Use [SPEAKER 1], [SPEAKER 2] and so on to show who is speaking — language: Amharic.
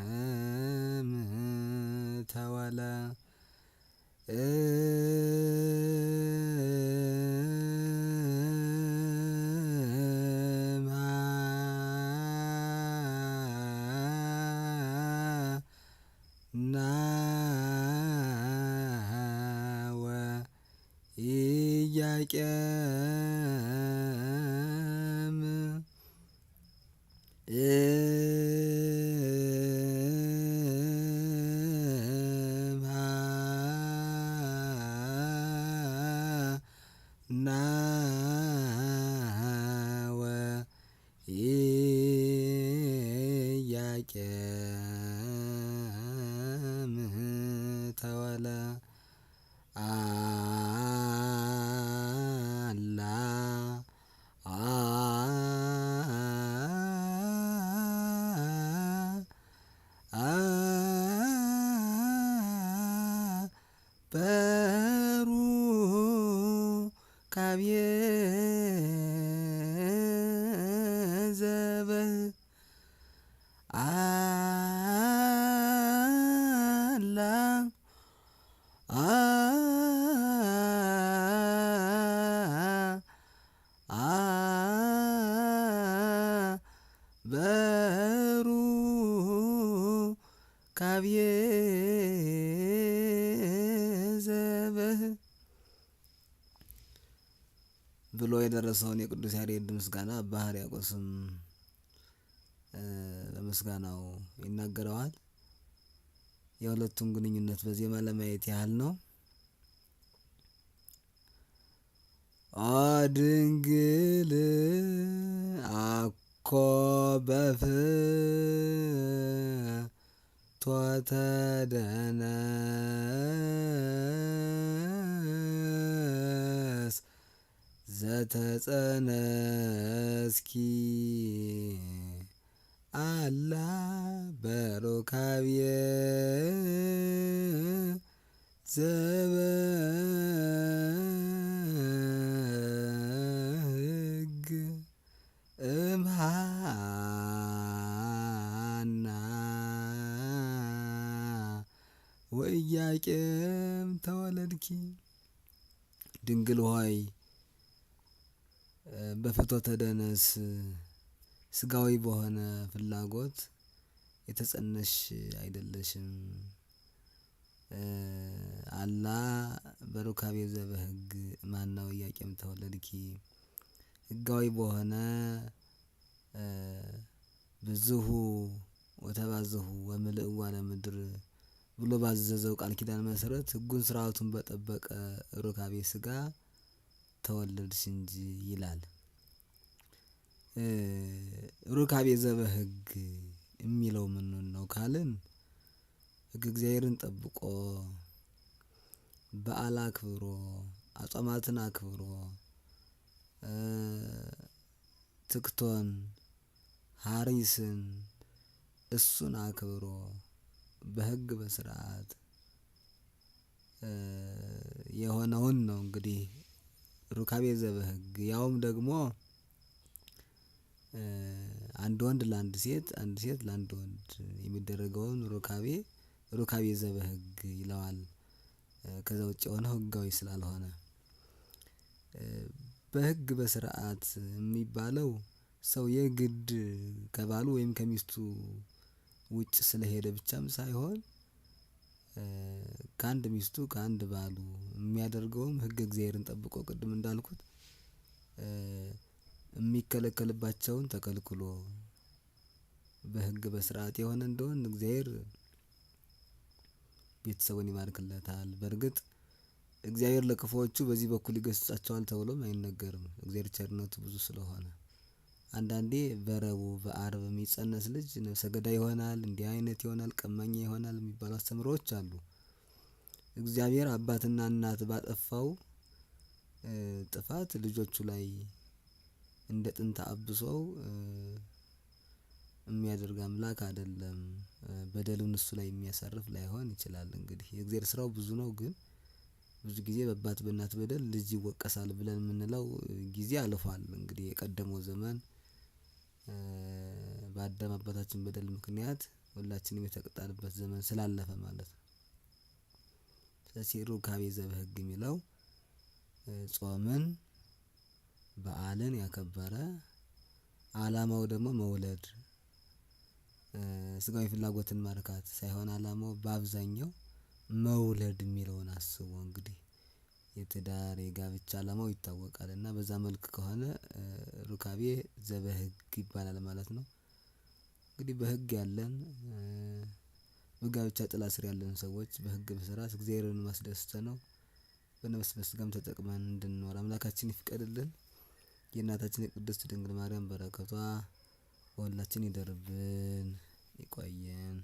[SPEAKER 1] ኢያቄም ተወለ ናወ ኢያቄም ናወ ኢያቄም ተወለ አላ በሩካቤ ዘበህግ አላ በሩካቤ ዘበህግ ብሎ የደረሰውን የቅዱስ ያሬድ ምስጋና አባ ሕርያቆስም በምስጋናው ይናገረዋል። የሁለቱን ግንኙነት በዜማ ለማየት ያህል ነው። ድንግል አኮ በፍትወተ ደነስ ዘተጸነስኪ አላ በሩካቤ ዘበህግ እምሃና ወኢያቄም ተወለድኪ። ድንግል ሆይ በፍትወተ ደነስ ስጋዊ በሆነ ፍላጎት የተጸነሽ አይደለሽም። አላ በሩካቤ ዘበህግ ማናው ኢያቄም ተወለድኪ ህጋዊ በሆነ ብዙሁ ወተባዝሁ ወምልእዋ ለምድር ብሎ ባዘዘው ቃል ኪዳን መሰረት ህጉን ስርዓቱን በጠበቀ ሩካቤ ስጋ ተወለድሽ እንጂ ይላል። ሩካቤ ዘበህግ የሚለው ምን ነው ካልን ህግ እግዚአብሔርን ጠብቆ በዓል አክብሮ አጽዋማትን አክብሮ ትክቶን ሐሪስን እሱን አክብሮ በህግ በስርዓት የሆነውን ነው እንግዲህ ሩካቤ ዘበህግ። ያውም ደግሞ አንድ ወንድ ለአንድ ሴት አንድ ሴት ለአንድ ወንድ የሚደረገውን ሩካቤ ዘበህግ ይለዋል። ከዛ ውጭ የሆነ ህጋዊ ስላልሆነ በህግ በስርዓት የሚባለው ሰው የግድ ከባሉ ወይም ከሚስቱ ውጭ ስለሄደ ብቻም ሳይሆን ከአንድ ሚስቱ ከአንድ ባሉ የሚያደርገውም ህግ እግዚአብሔርን ጠብቆ ቅድም እንዳልኩት የሚከለከልባቸውን ተከልክሎ በህግ በስርዓት የሆነ እንደሆን እግዚአብሔር ቤተሰቡን ይባርክለታል። በርግጥ እግዚአብሔር ለክፉዎቹ በዚህ በኩል ይገስጻቸዋል ተብሎም አይነገርም። እግዚአብሔር ቸርነቱ ብዙ ስለሆነ አንዳንዴ በረቡዕ በአርብ የሚጸነስ ልጅ ነፍሰ ገዳይ ይሆናል፣ እንዲህ አይነት ይሆናል፣ ቀማኛ ይሆናል የሚባሉ አስተምሮዎች አሉ። እግዚአብሔር አባትና እናት ባጠፋው ጥፋት ልጆቹ ላይ እንደ ጥንት አብሶው የሚያደርግ አምላክ አይደለም። በደሉን እሱ ላይ የሚያሳርፍ ላይሆን ይችላል። እንግዲህ የእግዚአብሔር ስራው ብዙ ነው። ግን ብዙ ጊዜ በአባት በእናት በደል ልጅ ይወቀሳል ብለን የምንለው ጊዜ አልፏል። እንግዲህ የቀደመው ዘመን በአዳም አባታችን በደል ምክንያት ሁላችንም የተቀጣንበት ዘመን ስላለፈ ማለት ነው። ስለዚህ ሩካቤ ዘበህግ የሚለው ጾምን በዓልን ያከበረ አላማው ደግሞ መውለድ ስጋዊ ፍላጎትን ማርካት ሳይሆን አላማው በአብዛኛው መውለድ የሚለውን አስቦ እንግዲህ የትዳር የጋብቻ አላማው ይታወቃል እና በዛ መልክ ከሆነ ሩካቤ ዘበህግ ይባላል ማለት ነው። እንግዲህ በህግ ያለን በጋብቻ ጥላ ስር ያለን ሰዎች በህግ በስርዓት እግዚአብሔርን ማስደስተነው በነፍስ በስጋም ተጠቅመን እንድንኖር አምላካችን ይፍቀድልን። የእናታችን የቅድስት ድንግል ማርያም በረከቷ በሁላችን ይደርብን። ይቆየን።